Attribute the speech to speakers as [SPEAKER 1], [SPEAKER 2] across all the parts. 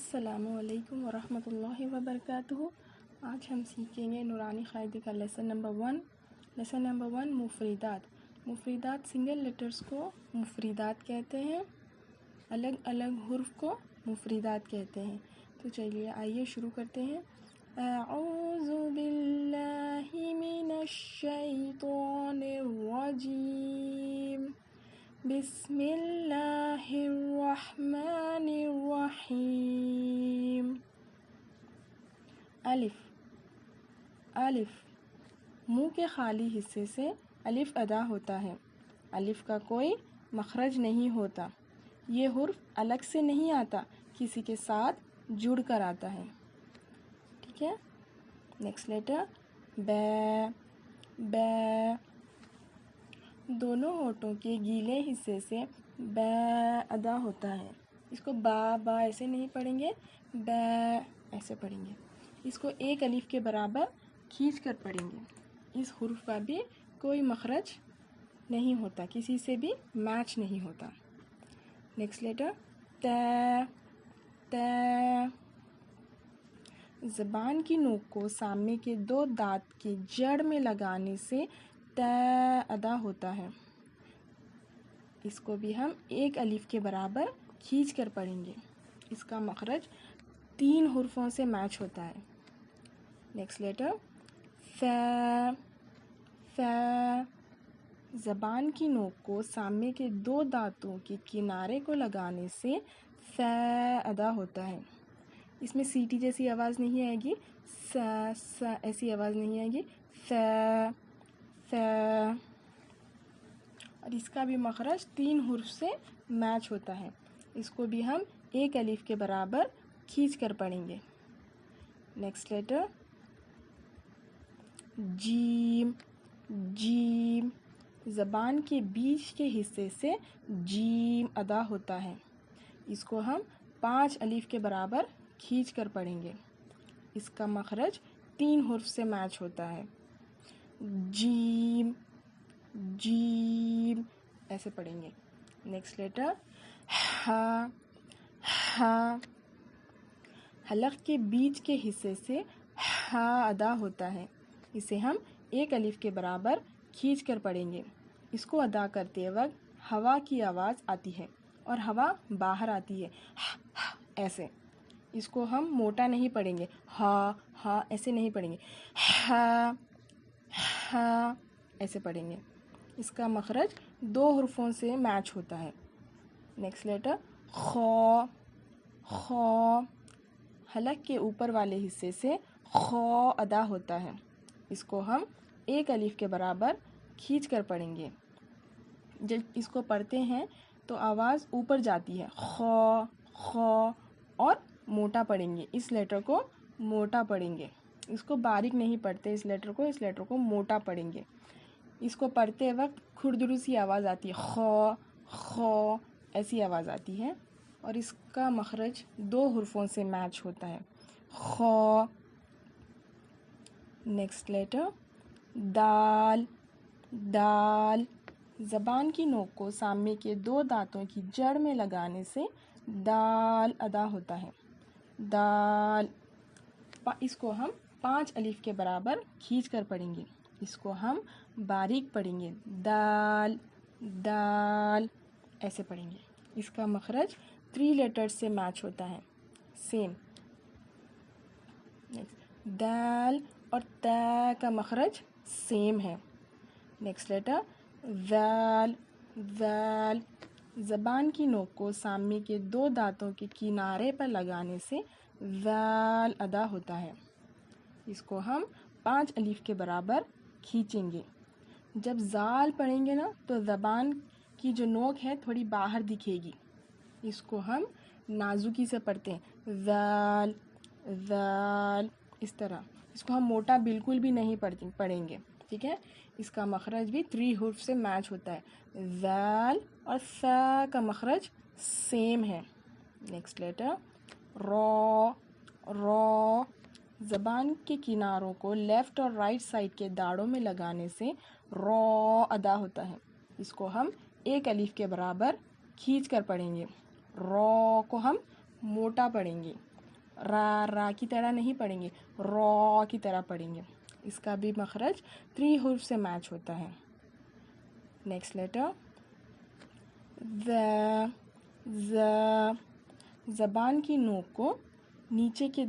[SPEAKER 1] السلام علیکم ورحمۃ اللہ وبرکاتہ۔ آج ہم سیکھیں گے نورانی قاعدے کا لیسن نمبر 1 مفردات سنگل لیٹرز کو مفردات کہتے ہیں، الگ الگ حرف کو مفردات کہتے ہیں۔ تو چلیے آئیے شروع کرتے ہیں۔ اعوذ باللہ من الشیطان الرجیم، بسم اللہ الرحمن الرحیم۔ الف منہ کے خالی حصے سے الف ادا ہوتا ہے۔ الف کا کوئی مخرج نہیں ہوتا، یہ حرف الگ سے نہیں آتا، کسی کے ساتھ جڑ کر آتا ہے۔ ٹھیک ہے، نیکسٹ لیٹر ب دونوں ہونٹوں کے گیلے حصے سے ب ادا ہوتا ہے۔ اس کو با ایسے نہیں پڑھیں گے، ب ایسے پڑھیں گے۔ اس کو ایک الف کے برابر کھینچ کر پڑھیں گے۔ اس حرف کا بھی کوئی مخرج نہیں ہوتا، کسی سے بھی میچ نہیں ہوتا۔ نیکسٹ لیٹر ت زبان کی نوک کو سامنے کے دو دانت کے جڑ میں لگانے سے ت ادا ہوتا ہے۔ اس کو بھی ہم ایک الف کے برابر کھینچ کر پڑھیں گے۔ اس کا مخرج 3 حرفوں سے میچ ہوتا ہے۔ نیکسٹ لیٹر ف زبان کی نوک کو سامنے کے 2 دانتوں کے کنارے کو لگانے سے ف ادا ہوتا ہے۔ اس میں سیٹی جیسی آواز نہیں آئے گی، س ایسی آواز نہیں آئے گی، ف اور اس کا بھی مخرج 3 حرف سے میچ ہوتا ہے۔ اس کو بھی ہم ایک الف کے برابر کھینچ کر پڑھیں گے۔ نیکسٹ لیٹر جیم زبان کے بیچ کے حصے سے جیم ادا ہوتا ہے۔ اس کو ہم 5 الف کے برابر کھینچ کر پڑھیں گے۔ اس کا مخرج 3 حرف سے میچ ہوتا ہے۔ جیم ایسے پڑھیں گے۔ نیکسٹ لیٹر حلق کے بیچ کے حصے سے ہا ادا ہوتا ہے۔ اسے ہم ایک الف کے برابر کھینچ کر پڑھیں گے۔ اس کو ادا کرتے وقت ہوا کی آواز آتی ہے اور ہوا باہر آتی ہے، ایسے۔ اس کو ہم موٹا نہیں پڑھیں گے، ہا ایسے نہیں پڑھیں گے، ہا ایسے پڑھیں گے۔ اس کا مخرج 2 حرفوں سے میچ ہوتا ہے۔ نیکسٹ لیٹر خ حلق کے اوپر والے حصے سے خ ادا ہوتا ہے۔ اس کو ہم ایک الف کے برابر کھینچ کر پڑھیں گے۔ جب اس کو پڑھتے ہیں تو آواز اوپر جاتی ہے، خ اور موٹا پڑھیں گے۔ اس لیٹر کو موٹا پڑھیں گے، اس کو باریک نہیں پڑھتے، اس لیٹر کو موٹا پڑھیں گے۔ اس کو پڑھتے وقت کھردرو سی آواز آتی ہے، خ ایسی آواز آتی ہے اور اس کا مخرج 2 حرفوں سے میچ ہوتا ہے، خ۔ نیکسٹ لیٹر دال زبان کی نوک کو سامنے کے 2 دانتوں کی جڑ میں لگانے سے دال ادا ہوتا ہے۔ دال اس کو ہم 5 الف کے برابر کھینچ کر پڑھیں گے۔ اس کو ہم باریک پڑھیں گے، دال ایسے پڑھیں گے۔ اس کا مخرج 3 لیٹرز سے میچ ہوتا ہے، سیم۔ دال اور تا کا مخرج سیم ہے۔ نیکسٹ لیٹر ویل زبان کی نوک کو سامنے کے 2 دانتوں کے کنارے پر لگانے سے ویل ادا ہوتا ہے۔ اس کو ہم 5 الف کے برابر کھینچیں گے۔ جب زال پڑھیں گے نا تو زبان کی جو نوک ہے تھوڑی باہر دکھے گی۔ اس کو ہم نازکی سے پڑھتے ہیں، ویل اس طرح۔ اس کو ہم موٹا بالکل بھی نہیں پڑھیں گے، ٹھیک ہے۔ اس کا مخرج بھی 3 حرف سے میچ ہوتا ہے، ویل اور فا کا مخرج سیم ہے۔ نیکسٹ لیٹر رو زبان کے کناروں کو لیفٹ اور رائٹ سائڈ کے داڑوں میں لگانے سے رو ادا ہوتا ہے۔ اس کو ہم ایک الف کے برابر کھینچ کر پڑھیں گے۔ رو کو ہم موٹا پڑھیں گے، را کی طرح نہیں پڑھیں گے, را کی طرح پڑھیں گے. اس کا بھی مخرج 3 حروف سے میچ ہوتا ہے. نیکسٹ لیٹر ز. زبان کی نوک کو نیچے کے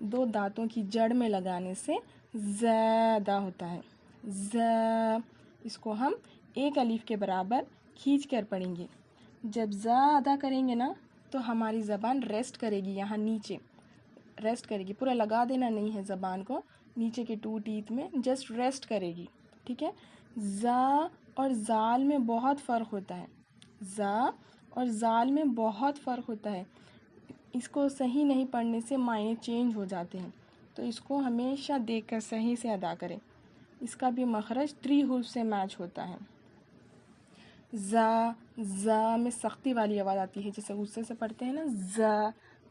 [SPEAKER 1] 2 دانتوں کی جڑ میں لگانے سے ز ادا ہوتا ہے. ز. اس کو ہم ایک الف کے برابر کھینچ کر پڑھیں گے. جب ز ادا کریں گے نا تو ہماری زبان ریسٹ کرے گی, یہاں نیچے ریسٹ کرے گی. پورا لگا دینا نہیں ہے زبان کو, نیچے کے 2 ٹیتھ میں جسٹ ریسٹ کرے گی. ٹھیک ہے. ز اور زال میں بہت فرق ہوتا ہے. ز اور زال میں بہت فرق ہوتا ہے. اس کو صحیح نہیں پڑھنے سے معنی چینج ہو جاتے ہیں, تو اس کو ہمیشہ دیکھ کر صحیح سے ادا کریں. اس کا بھی مخرج 3 حروف سے میچ ہوتا ہے. ز. ز میں سختی والی آواز آتی ہے, جیسے غصے سے پڑھتے ہیں نا,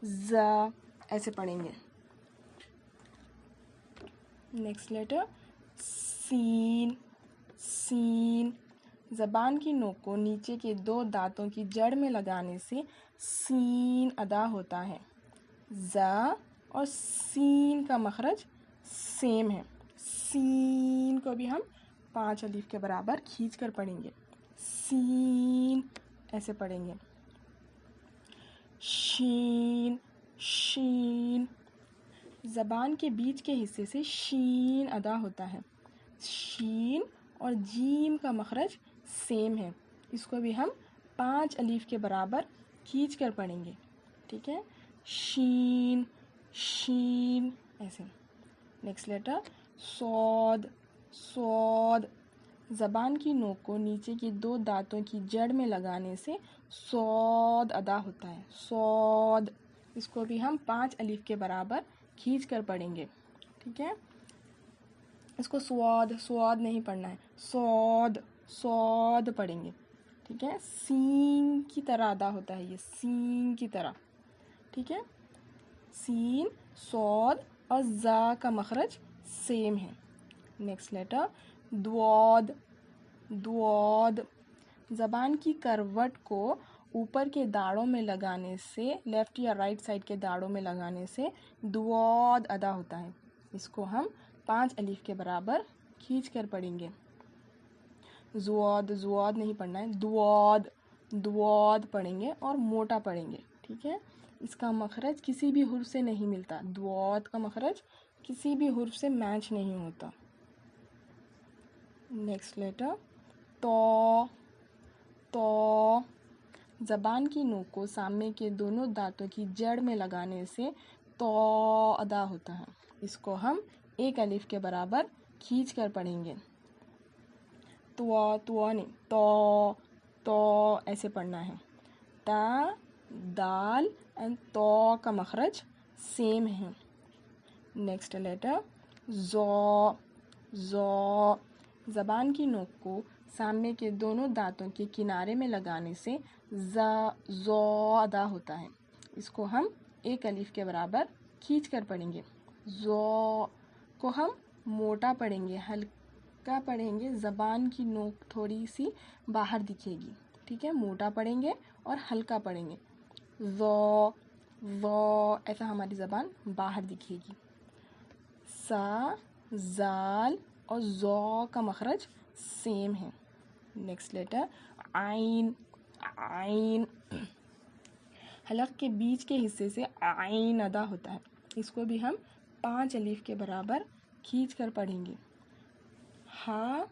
[SPEAKER 1] ز ایسے پڑھیں گے. نیکسٹ لیٹر سین. سین. زبان کی نوک کو نیچے کے 2 دانتوں کی جڑ میں لگانے سے سین ادا ہوتا ہے. ز اور سین کا مخرج سیم ہے. سین کو بھی ہم 5 الف کے برابر کھینچ کر پڑھیں گے. سین ایسے پڑھیں گے. شین. شین. زبان کے بیچ کے حصے سے شین ادا ہوتا ہے. شین اور جیم کا مخرج سیم ہے. اس کو بھی ہم 5 الف کے برابر کھینچ کر پڑھیں گے. ٹھیک ہے. شین. شین ایسے. نیکسٹ لیٹر صاد. صاد. زبان کی نوک کو نیچے کی 2 دانتوں کی جڑ میں لگانے سے صاد ادا ہوتا ہے. صاد. اس کو بھی ہم 5 الف کے برابر کھینچ کر پڑھیں گے. ٹھیک ہے. اس کو سواد نہیں پڑھنا ہے, صاد پڑھیں گے. ٹھیک ہے. سین کی طرح ادا ہوتا ہے, یہ سین کی طرح. ٹھیک ہے. سین, صاد اور زا کا مخرج سیم ہے. نیکسٹ لیٹر دواد. دواد. زبان کی کروٹ کو اوپر کے داڑوں میں لگانے سے, لیفٹ یا رائٹ سائڈ کے داڑوں میں لگانے سے دواد ادا ہوتا ہے. اس کو ہم 5 الف کے برابر کھینچ کر پڑھیں گے. زواد نہیں پڑھنا ہے, دواد پڑھیں گے اور موٹا پڑھیں گے. ٹھیک ہے. اس کا مخرج کسی بھی حرف سے نہیں ملتا. دواد کا مخرج کسی بھی حرف سے میچ نہیں ہوتا. نیکسٹ لیٹر تو. تو. زبان کی نوک کو سامنے کے دونوں دانتوں کی جڑ میں لگانے سے تو ادا ہوتا ہے. اس کو ہم 1 الف کے برابر کھینچ کر پڑھیں گے. تو نہیں, تو ایسے پڑھنا ہے. تا, دال اینڈ تو کا مخرج سیم ہے. نیکسٹ لیٹر زو. زو. زبان کی نوک کو سامنے کے دونوں دانتوں کے کنارے میں لگانے سے زو ادا ہوتا ہے. اس کو ہم 1 الف کے برابر کھینچ کر پڑھیں گے. زو کو ہم موٹا پڑھیں گے, ہلکا پڑھیں گے. زبان کی نوک تھوڑی سی باہر دکھے گی. ٹھیک ہے. موٹا پڑھیں گے اور ہلکا پڑھیں گے. زو ایسا ہماری زبان باہر دکھے گی. سا, زال اور زو کا مخرج سیم ہے. نیکسٹ لیٹر عین. عین. حلق کے بیچ کے حصے سے عین ادا ہوتا ہے. اس کو بھی ہم 5 الف کے برابر کھینچ کر پڑھیں گے. ہا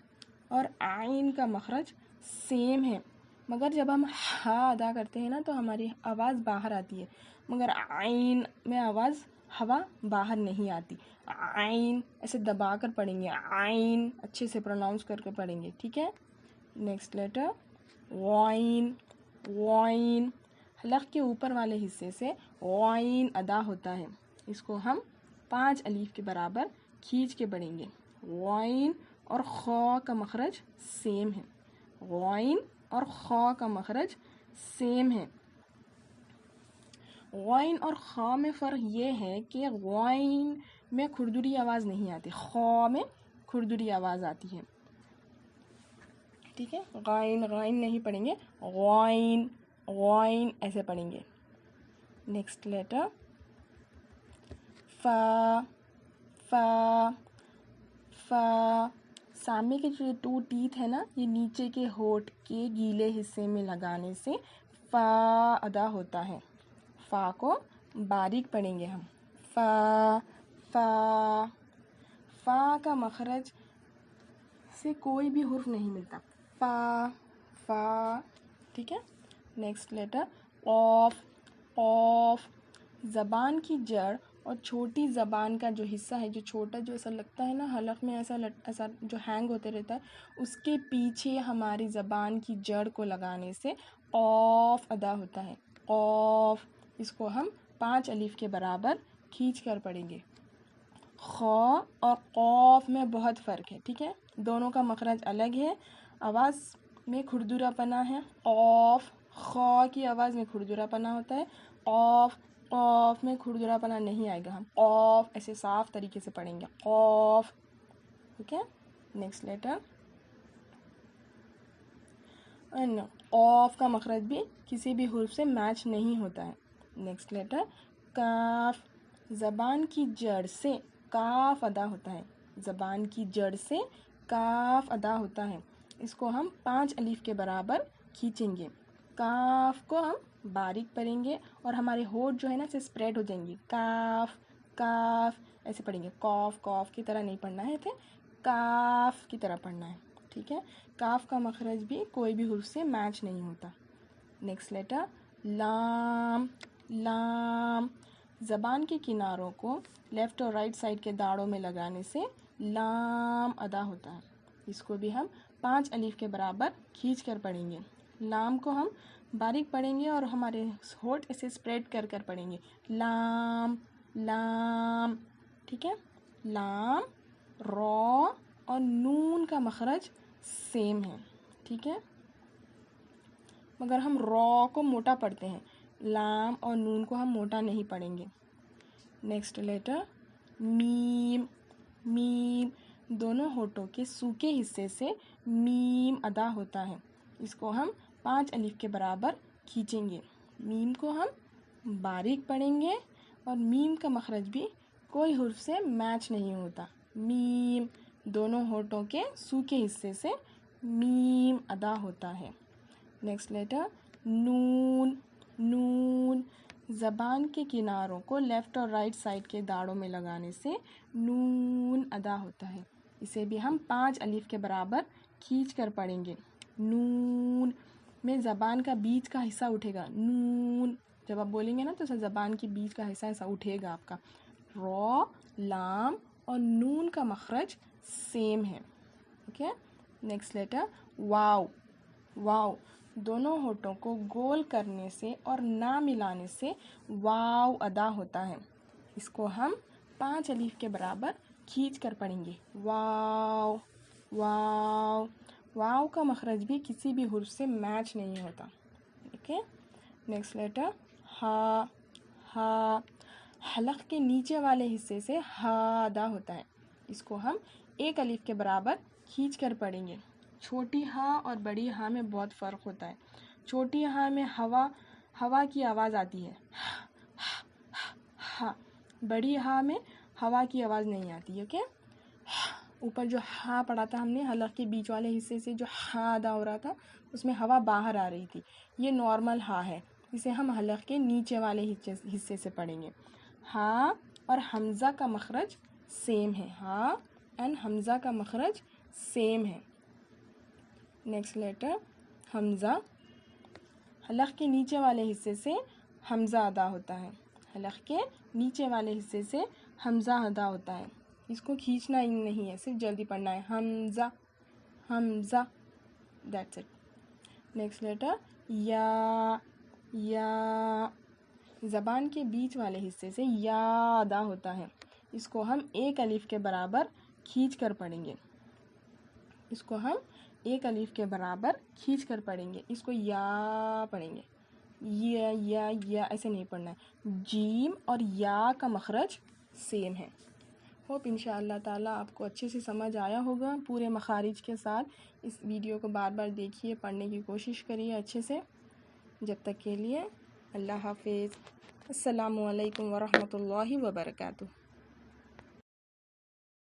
[SPEAKER 1] اور عین کا مخرج سیم ہے, مگر جب ہم ہا ادا کرتے ہیں نا تو ہماری آواز باہر آتی ہے, مگر عین میں آواز ہوا باہر نہیں آتی. عین ایسے دبا کر پڑھیں گے. عین اچھے سے پروناؤنس کر کے پڑھیں گے. ٹھیک ہے. نیکسٹ لیٹر غائن. غائن. حلق کے اوپر والے حصے سے غائن ادا ہوتا ہے. اس کو ہم 5 الف کے برابر کھینچ کے پڑھیں گے. غائن اور خا کا مخرج سیم ہے. غائن اور خا کا مخرج سیم ہے. غائن اور خا میں فرق یہ ہے کہ غائن میں کھردری آواز نہیں آتی, خا میں کھردری آواز آتی ہے. ٹھیک ہے. غائن نہیں پڑھیں گے, غائن ایسے پڑھیں گے. نیکسٹ لیٹر فا فا فا. سامنے کے جو 2 ٹیتھ ہے نا، یہ نیچے کے ہونٹ کے گیلے حصے میں لگانے سے فا ادا ہوتا ہے. فا کو باریک پڑھیں گے ہم. فا فا. فا کا مخرج سے کوئی بھی حرف نہیں ملتا. فا فا. ٹھیک ہے. نیکسٹ لیٹر قاف قاف. زبان کی جڑ اور چھوٹی زبان کا جو حصہ ہے، جو چھوٹا، جو ایسا لگتا ہے نا حلق میں، ایسا جو ہینگ ہوتے رہتا ہے، اس کے پیچھے ہماری زبان کی جڑ کو لگانے سے قاف ادا ہوتا ہے. قاف. اس کو ہم 5 الف کے برابر کھینچ کر پڑھیں گے. خ اور قاف میں بہت فرق ہے. ٹھیک ہے. دونوں کا مخرج الگ ہے، آواز میں کھردرا پنا ہے. قاف خ کی آواز میں کھردرا پنا ہوتا ہے. قاف قاف میں کھردرا پنا نہیں آئے گا. ہم قاف ایسے صاف طریقے سے پڑھیں گے. قاف. ٹھیک ہے. نیکسٹ لیٹر قاف کا مخرج بھی کسی بھی حرف سے میچ نہیں ہوتا ہے. نیکسٹ لیٹر کاف. زبان کی جڑ سے کاف ادا ہوتا ہے. زبان کی جڑ سے کاف ادا ہوتا ہے. اس کو ہم 5 الف کے برابر کھینچیں گے. کاف کو ہم باریک پڑھیں گے اور ہمارے ہونٹ جو ہے نا اسے اسپریڈ ہو جائیں گے. کاف کاف ایسے پڑھیں گے. قاف قاف کی طرح نہیں پڑھنا ہے، تھے کاف کی طرح پڑھنا ہے. ٹھیک ہے. کاف کا مخرج بھی کوئی بھی حرف سے میچ نہیں ہوتا. نیکسٹ لیٹر لام لام. زبان کے کناروں کو لیفٹ اور رائٹ سائڈ کے داڑوں میں لگانے سے لام ادا ہوتا ہے. اس کو بھی ہم 5 الف کے برابر کھینچ کر پڑھیں گے. لام کو ہم باریک پڑھیں گے اور ہمارے ہونٹ اسے اسپریڈ کر کر پڑھیں گے. لام لام. ٹھیک ہے. لام. را اور نون کا مخرج سیم ہے. ٹھیک ہے. مگر ہم را کو موٹا پڑھتے ہیں، لام اور نون کو ہم موٹا نہیں پڑھیں گے. نیکسٹ لیٹر میم میم. دونوں ہونٹوں کے سوکھے حصے سے میم ادا ہوتا ہے. اس کو ہم 5 الف کے برابر کھینچیں گے. میم کو ہم باریک پڑھیں گے اور میم کا مخرج بھی کوئی حرف سے میچ نہیں ہوتا. میم. دونوں ہونٹوں کے سوکھے حصے سے میم ادا ہوتا ہے. نیکسٹ لیٹر نون نون. زبان کے کناروں کو لیفٹ اور رائٹ سائڈ کے داڑوں میں لگانے سے نون ادا ہوتا ہے. اسے بھی ہم 5 الف کے برابر کھینچ کر پڑھیں گے. نون میں زبان کا بیچ کا حصہ اٹھے گا. نون جب آپ بولیں گے نا تو زبان کی بیچ کا حصہ ایسا اٹھے گا آپ کا. را لام اور نون کا مخرج سیم ہے. اوکے. نیکسٹ لیٹر واو واو. دونوں ہونٹوں کو گول کرنے سے اور نہ ملانے سے واو ادا ہوتا ہے. اس کو ہم 5 الف کے برابر کھینچ کر پڑھیں گے. واو واو. واو کا مخرج بھی کسی بھی حرف سے میچ نہیں ہوتا. اوکے. نیکسٹ لیٹر ہا ہا. حلق کے نیچے والے حصے سے ہا ادا ہوتا ہے. اس کو ہم 1 الف کے برابر کھینچ کر پڑھیں گے. چھوٹی ہا اور بڑی ہا میں بہت فرق ہوتا ہے. چھوٹی ہا میں ہوا کی آواز آتی ہے. ہا. بڑی ہا میں ہوا کی آواز نہیں آتی. اوکے. اوپر جو ہا پڑھا تھا ہم نے حلق کے بیچ والے حصے سے، جو ہا ادا ہو رہا تھا اس میں ہوا باہر آ رہی تھی. یہ نارمل ہا ہے. اسے ہم حلق کے نیچے والے حصے سے پڑھیں گے. ہا اور حمزہ کا مخرج سیم ہے. ہا اینڈ حمزہ کا مخرج سیم ہے. نیکسٹ لیٹر حمزہ. حلق کے نیچے والے حصے سے حمزہ ادا ہوتا ہے. حلق کے نیچے والے حصے سے حمزہ ادا ہوتا ہے. اس کو کھینچنا ہی نہیں ہے، صرف جلدی پڑھنا ہے. حمزہ حمزہ. That's it. نیکسٹ لیٹر یا یا. زبان کے بیچ والے حصے سے یا ادا ہوتا ہے. اس کو ہم 1 الف کے برابر کھینچ کر پڑھیں گے. اس کو ہم 1 الف کے برابر کھینچ کر پڑھیں گے. اس کو یا پڑھیں گے. یا ایسے نہیں پڑھنا ہے. جیم اور یا کا مخرج سیم ہے. ہوپ انشاءاللہ تعالیٰ آپ کو اچھے سے سمجھ آیا ہوگا پورے مخارج کے ساتھ. اس ویڈیو کو بار بار دیکھیے، پڑھنے کی کوشش کریے اچھے سے. جب تک کے لیے اللہ حافظ. السلام علیکم ورحمۃ اللہ وبرکاتہ.